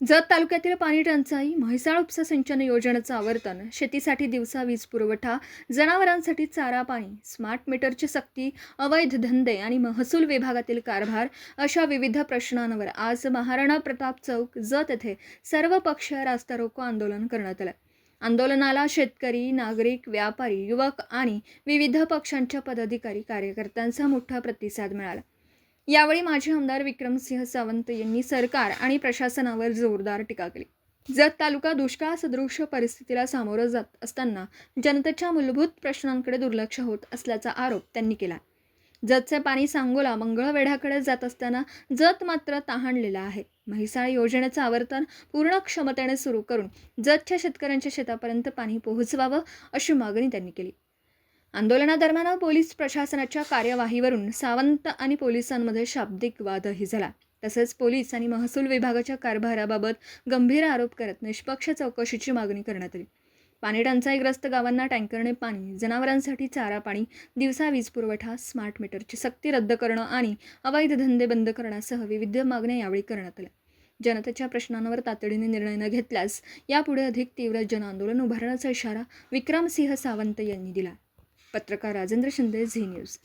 जत तालुक्यातील पाणी टंचाई, म्हैसाळ उपसा सिंचन योजनेचं आवर्तन, शेतीसाठी दिवसा वीज पुरवठा, जनावरांसाठी चारा पाणी, स्मार्ट मीटरची सक्ती, अवैध धंदे आणि महसूल विभागातील कारभार अशा विविध प्रश्नांवर आज महाराणा प्रताप चौक जत येथे सर्वपक्षीय रास्ता रोको आंदोलन करण्यात आलं. आंदोलनाला शेतकरी, नागरिक, व्यापारी, युवक आणि विविध पक्षांच्या पदाधिकारी, कार्यकर्त्यांचा मोठा प्रतिसाद मिळाला. यावेळी माजी आमदार विक्रमसिंह सावंत यांनी सरकार आणि प्रशासनावर जोरदार टीका केली. जत तालुका दुष्काळ सदृश परिस्थितीला सामोरं जात असताना जनतेच्या मूलभूत प्रश्नांकडे दुर्लक्ष होत असल्याचा आरोप त्यांनी केला. जतचे पाणी सांगोला मंगळवेढ्याकडे जात असताना जत मात्र तहानलेला आहे. म्हैसाळ योजनेचं आवर्तन पूर्ण क्षमतेने सुरू करून जतच्या शेतकऱ्यांच्या शेतापर्यंत पाणी पोहोचवावं अशी मागणी त्यांनी केली. आंदोलनादरम्यान पोलीस प्रशासनाच्या कार्यवाहीवरून सावंत आणि पोलिसांमध्ये शाब्दिक वादही झाला. तसेच पोलीस आणि महसूल विभागाच्या कारभाराबाबत गंभीर आरोप करत निष्पक्ष चौकशीची मागणी करण्यात आली. पाणी टंचाईग्रस्त गावांना टँकरने पाणी, जनावरांसाठी चारा पाणी, दिवसा वीज पुरवठा, स्मार्ट मीटरची सक्ती रद्द करणं आणि अवैध धंदे बंद करण्यासह विविध मागण्या यावेळी करण्यात आल्या. जनतेच्या प्रश्नांवर तातडीने निर्णय न घेतल्यास यापुढे अधिक तीव्र जनआंदोलन उभारण्याचा इशारा विक्रमसिंह सावंत यांनी दिला. पत्रकार राजेंद्र शिंदे, झी न्यूज.